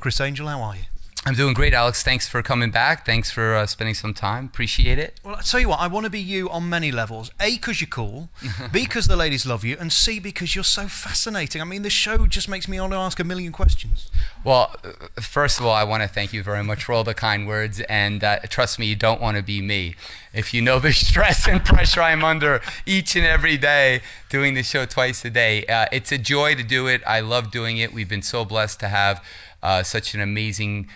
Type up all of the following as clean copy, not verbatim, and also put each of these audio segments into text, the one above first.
Criss Angel, how are you? I'm doing great, Alex. Thanks for coming back. Thanks for spending some time. Appreciate it. Well, I tell you what, I want to be you on many levels. A, because you're cool. B, because the ladies love you. And C, because you're so fascinating. I mean, this show just makes me want to ask a million questions. Well, first of all, I want to thank you very much for all the kind words. And trust me, you don't want to be me. If you know the stress and pressure I'm under each and every day doing the show twice a day, it's a joy to do it. I love doing it. We've been so blessed to have such an amazing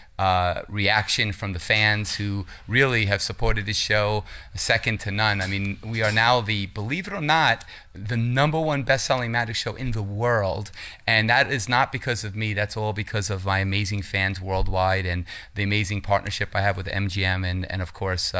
reaction from the fans who really have supported this show second to none. I mean, we are now believe it or not, the #1 best-selling magic show in the world. And that is not because of me. That's all because of my amazing fans worldwide and the amazing partnership I have with MGM and of course,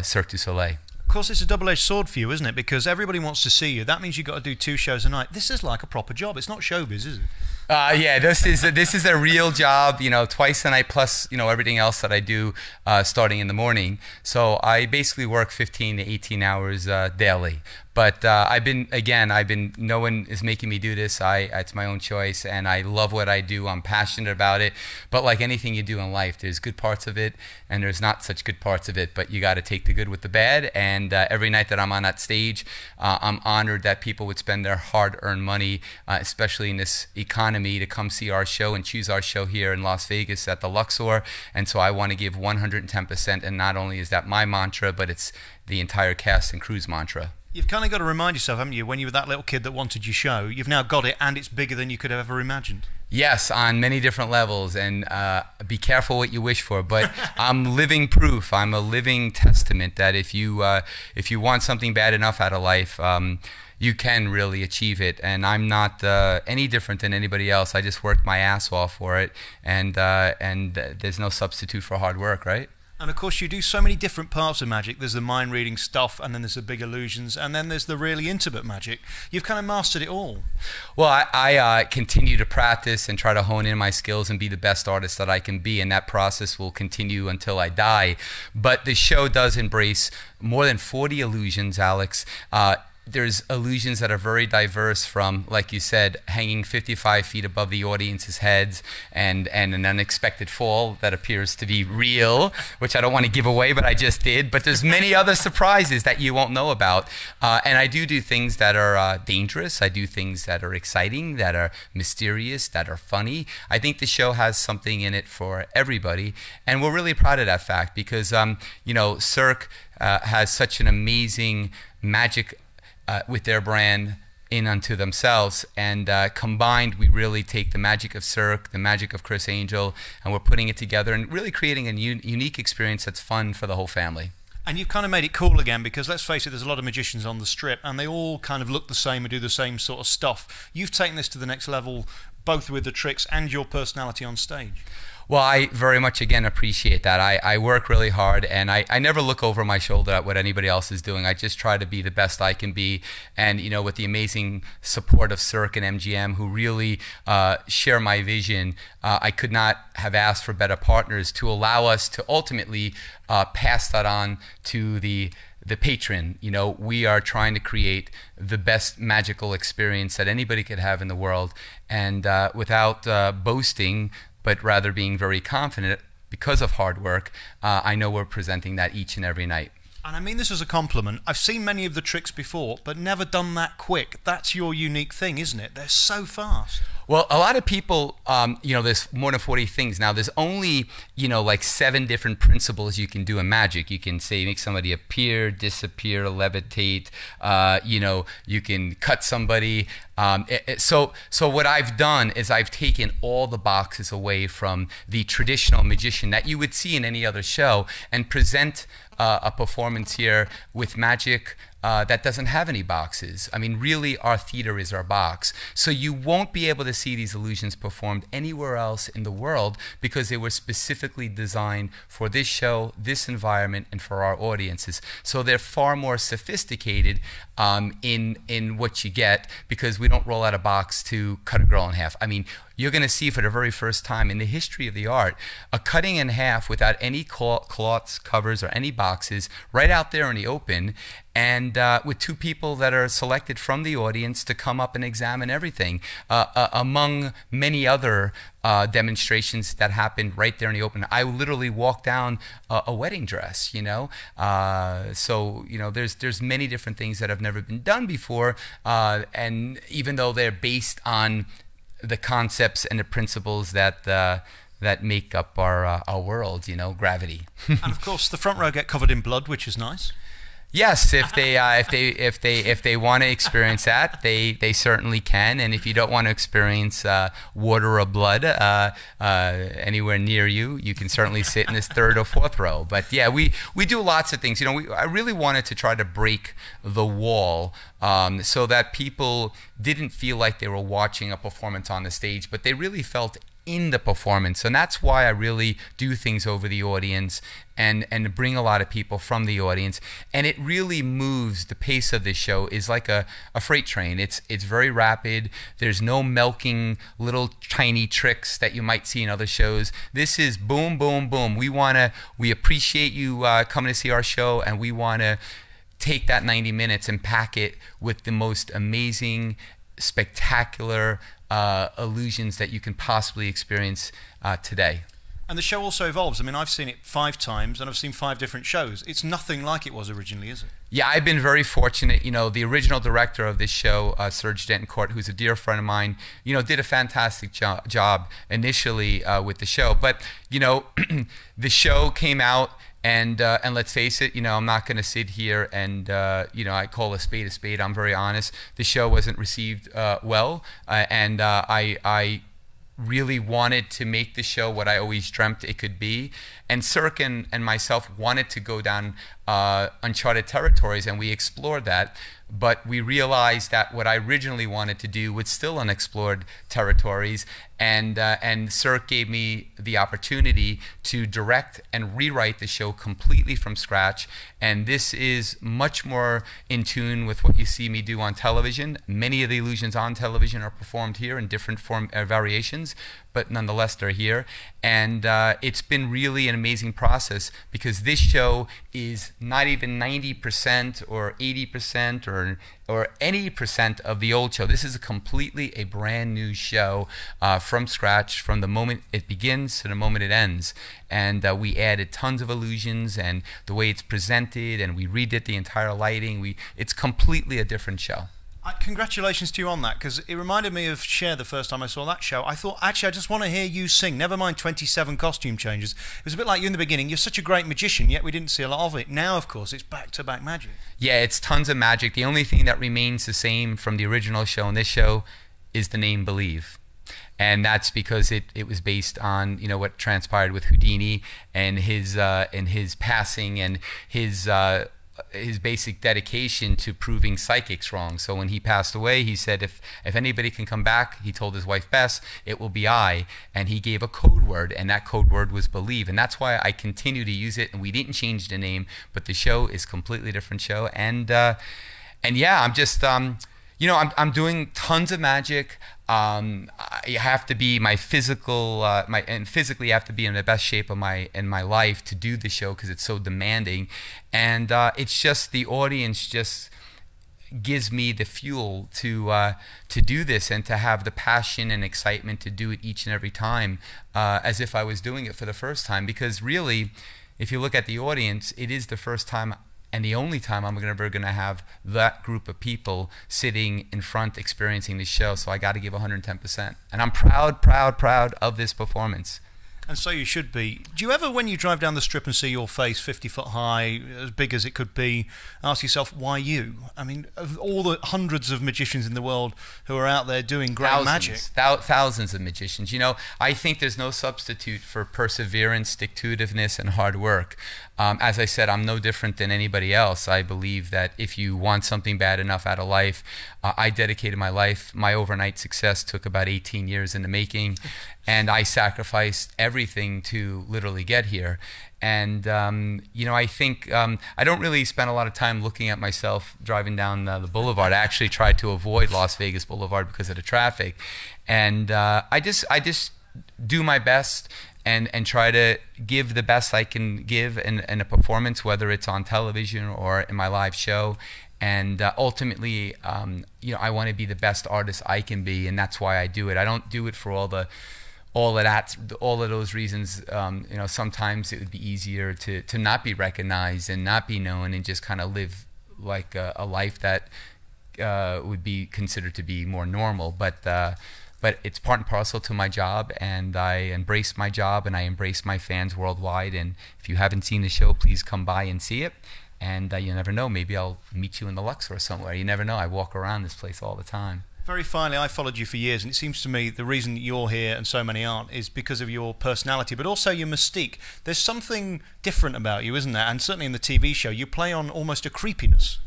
Cirque Du Soleil. Of course, it's a double-edged sword for you, isn't it? Because everybody wants to see you. That means you've got to do 2 shows a night. This is like a proper job. It's not showbiz, is it? Yeah, this is a real job, you know, twice a night plus, you know, everything else that I do starting in the morning. So I basically work 15 to 18 hours daily. But no one is making me do this. It's my own choice, and I love what I do. I'm passionate about it. But like anything you do in life, there's good parts of it, and there's not such good parts of it. But you got to take the good with the bad. And every night that I'm on that stage, I'm honored that people would spend their hard-earned money, especially in this economy, to come see our show and choose our show here in Las Vegas at the Luxor. And so I want to give 110%. And not only is that my mantra, but it's the entire cast and crew's mantra. You've kind of got to remind yourself, haven't you, when you were that little kid that wanted your show, you've now got it and it's bigger than you could have ever imagined. Yes, on many different levels, and be careful what you wish for. But I'm living proof. I'm a living testament that if you want something bad enough out of life, you can really achieve it. And I'm not any different than anybody else. I just worked my ass off for it, and there's no substitute for hard work, right? And of course you do so many different parts of magic. There's the mind reading stuff, and then there's the big illusions, and then there's the really intimate magic. You've kind of mastered it all. Well, I continue to practice and try to hone in my skills and be the best artist that I can be, and that process will continue until I die. But the show does embrace more than 40 illusions, Alex. There's illusions that are very diverse, from, like you said, hanging 55 feet above the audience's heads and an unexpected fall that appears to be real, which I don't want to give away, but I just did. But there's many other surprises that you won't know about. And I do things that are dangerous. I do things that are exciting, that are mysterious, that are funny. I think the show has something in it for everybody. And we're really proud of that fact because, you know, Cirque has such an amazing magic with their brand in unto themselves, and combined we really take the magic of Cirque, the magic of Criss Angel, and we're putting it together and really creating a unique experience that's fun for the whole family. And you've kind of made it cool again, because let's face it, there's a lot of magicians on the strip and they all kind of look the same and do the same sort of stuff. You've taken this to the next level, both with the tricks and your personality on stage. Well, I very much, again, appreciate that. I work really hard, and I never look over my shoulder at what anybody else is doing. I just try to be the best I can be. And, you know, with the amazing support of Cirque and MGM, who really share my vision, I could not have asked for better partners to allow us to ultimately pass that on to the patron. You know, we are trying to create the best magical experience that anybody could have in the world, and without boasting, but rather being very confident because of hard work, I know we're presenting that each and every night. And I mean this as a compliment. I've seen many of the tricks before, but never done that quick. That's your unique thing, isn't it? They're so fast. Well, a lot of people, you know, there's more than 40 things. Now, there's only, you know, like 7 different principles you can do in magic. You can say, make somebody appear, disappear, levitate, you know, you can cut somebody. So what I've done is I've taken all the boxes away from the traditional magician that you would see in any other show and present a performance here with magic that doesn't have any boxes. I mean, really, our theater is our box. So you won't be able to see these illusions performed anywhere else in the world because they were specifically designed for this show, this environment, and for our audiences. So they're far more sophisticated in what you get, because we don't roll out a box to cut a girl in half. I mean, you're going to see for the very first time in the history of the art a cutting in half without any cloths, covers, or any boxes, right out there in the open, and with two people that are selected from the audience to come up and examine everything, among many other demonstrations that happened right there in the open. I literally walked down a wedding dress, you know. So, you know, there's many different things that have never been done before, and even though they're based on the concepts and the principles that that make up our world, you know, gravity. And of course, the front row get covered in blood, which is nice. Yes, if they want to experience that, they certainly can. And if you don't want to experience water or blood anywhere near you, you can certainly sit in this third or fourth row. But yeah, we do lots of things. You know, I really wanted to try to break the wall so that people didn't feel like they were watching a performance on the stage, but they really felt in the performance. And that's why I really do things over the audience and bring a lot of people from the audience. And it really moves. The pace of this show is like a freight train. It's very rapid. There's no milking little tiny tricks that you might see in other shows. This is boom, boom, boom. We appreciate you coming to see our show, and we want to take that 90 minutes and pack it with the most amazing, spectacular illusions that you can possibly experience today. And the show also evolves. I mean, I've seen it 5 times, and I've seen 5 different shows. It's nothing like it was originally, is it? Yeah, I've been very fortunate. You know, the original director of this show, Serge Dentoncourt, who's a dear friend of mine, you know, did a fantastic job initially with the show. But, you know, the show came out, and let's face it, you know, I'm not going to sit here and, you know, I call a spade a spade. I'm very honest. The show wasn't received well, and I really wanted to make the show what I always dreamt it could be. And Cirque and myself wanted to go down uncharted territories, and we explored that. But we realized that what I originally wanted to do was still unexplored territories, and Cirque gave me the opportunity to direct and rewrite the show completely from scratch. And this is much more in tune with what you see me do on television. Many of the illusions on television are performed here in different variations, but nonetheless they're here. And it's been really an amazing process, because this show is not even 90% or 80% or any percent of the old show. This is completely a brand new show from scratch, from the moment it begins to the moment it ends. And we added tons of illusions and the way it's presented, and we redid the entire lighting. It's completely a different show. Congratulations to you on that, because it reminded me of Cher the first time I saw that show. I thought, actually, I just want to hear you sing, never mind 27 costume changes. It was a bit like you in the beginning. You're such a great magician, yet we didn't see a lot of it. Now, of course, it's back-to-back magic. Yeah, it's tons of magic. The only thing that remains the same from the original show and this show is the name Believe. And that's because it was based on, you know, what transpired with Houdini and his passing and his basic dedication to proving psychics wrong. So when he passed away, he said, if anybody can come back, he told his wife Bess, it will be I. And he gave a code word, and that code word was Believe. And that's why I continue to use it, and we didn't change the name, but the show is a completely different show. And yeah, I'm just you know, I'm doing tons of magic. You have to be physically I have to be in the best shape of my life to do the show, because it's so demanding. And it's just the audience just gives me the fuel to do this, and to have the passion and excitement to do it each and every time, as if I was doing it for the first time. Because really, if you look at the audience, it is the first time and the only time I'm ever going to have that group of people sitting in front experiencing the show. So I got to give 110%. And I'm proud of this performance. And so you should be. Do you ever, when you drive down the Strip and see your face 50 foot high, as big as it could be, ask yourself, why you? I mean, of all the hundreds of magicians in the world who are out there doing great magic. Thousands of magicians. You know, I think there's no substitute for perseverance, stick-to-itiveness, and hard work. As I said, I'm no different than anybody else. I believe that if you want something bad enough out of life, I dedicated my life. My overnight success took about 18 years in the making, and I sacrificed everything to literally get here. And you know, I think I don't really spend a lot of time looking at myself driving down the boulevard. I actually tried to avoid Las Vegas Boulevard because of the traffic. And I just do my best and try to give the best I can give in a performance, whether it's on television or in my live show. And ultimately, you know, I want to be the best artist I can be, and that's why I do it. I don't do it for all of those reasons. You know, sometimes it would be easier to not be recognized and not be known, and just kind of live like a life that would be considered to be more normal. But it's part and parcel to my job, and I embrace my job, and I embrace my fans worldwide. And if you haven't seen the show, please come by and see it. And you never know, maybe I'll meet you in the Luxor somewhere. You never know. I walk around this place all the time. Very finally, I followed you for years, and it seems to me the reason that you're here and so many aren't is because of your personality, but also your mystique. There's something different about you, isn't there? And certainly in the TV show, you play on almost a creepiness.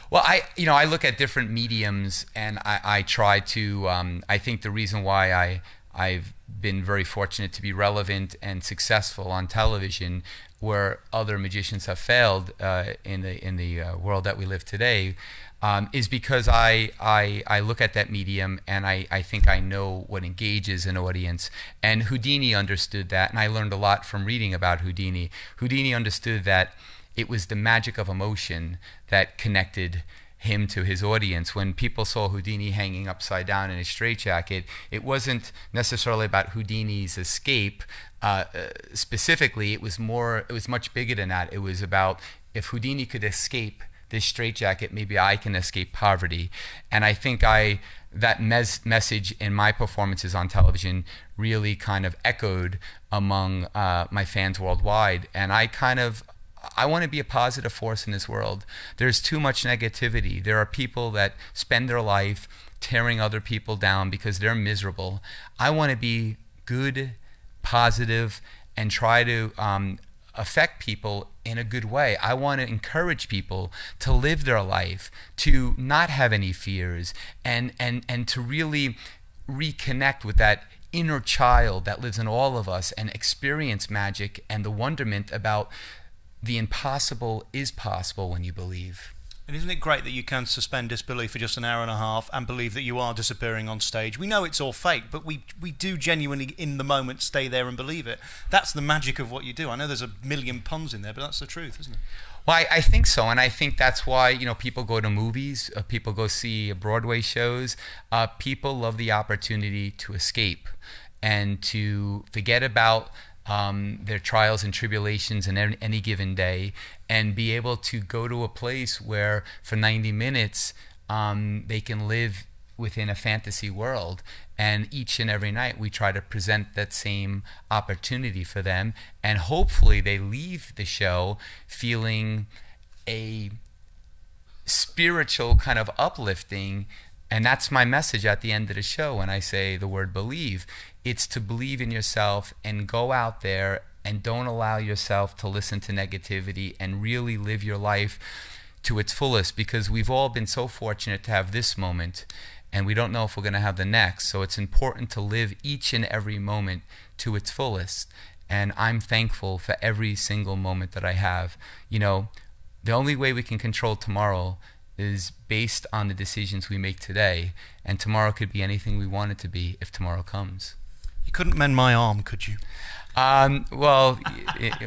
Well, I look at different mediums, and I try to. I think the reason why I've been very fortunate to be relevant and successful on television, where other magicians have failed in the world that we live today, is because I look at that medium, and I think I know what engages an audience. And Houdini understood that, and I learned a lot from reading about Houdini. Houdini understood that it was the magic of emotion that connected him to his audience. When people saw Houdini hanging upside down in a straitjacket, it wasn't necessarily about Houdini's escape. Specifically, it was much bigger than that. It was about, if Houdini could escape this straitjacket, maybe I can escape poverty. And I think that message in my performances on television really kind of echoed among my fans worldwide. And I want to be a positive force in this world. There's too much negativity. There are people that spend their life tearing other people down because they're miserable. I want to be good, positive, and try to affect people in a good way. I want to encourage people to live their life, to not have any fears, and to really reconnect with that inner child that lives in all of us and experience magic and the wonderment about the impossible is possible when you believe. And isn't it great that you can suspend disbelief for just an hour and a half and believe that you are disappearing on stage? We know it's all fake, but we do genuinely, in the moment, stay there and believe it. That's the magic of what you do. I know there's a million puns in there, but that's the truth, isn't it? Well, I think so, and I think that's why, you know, people go to movies, people go see Broadway shows. People love the opportunity to escape and to forget about their trials and tribulations in any given day, and be able to go to a place where for 90 minutes they can live within a fantasy world. And each and every night we try to present that same opportunity for them, and hopefully they leave the show feeling a spiritual kind of uplifting. And that's my message at the end of the show when I say the word believe. It's to believe in yourself and go out there and don't allow yourself to listen to negativity, and really live your life to its fullest, because we've all been so fortunate to have this moment, and we don't know if we're going to have the next. So it's important to live each and every moment to its fullest. And I'm thankful for every single moment that I have. You know, the only way we can control tomorrow is based on the decisions we make today, and tomorrow could be anything we want it to be if tomorrow comes. You couldn't mend my arm, could you? Well,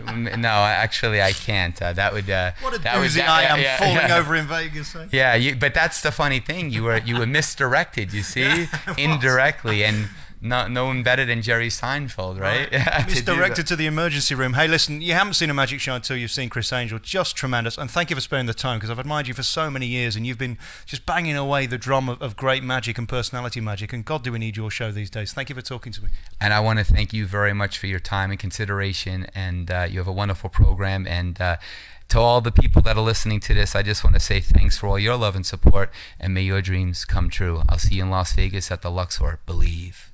no, actually I can't. That would what a doozy I am, falling over in Vegas. Eh? Yeah, but that's the funny thing. You were misdirected, you see, indirectly, and no one better than Jerry Seinfeld, right? Misdirected to the emergency room. Hey, listen, you haven't seen a magic show until you've seen Criss Angel. Just tremendous. And thank you for spending the time, because I've admired you for so many years, and you've been just banging away the drum of great magic and personality magic. And God, do we need your show these days. Thank you for talking to me. And I want to thank you very much for your time and consideration. And you have a wonderful program. And to all the people that are listening to this, I just want to say thanks for all your love and support. And may your dreams come true. I'll see you in Las Vegas at the Luxor. Believe.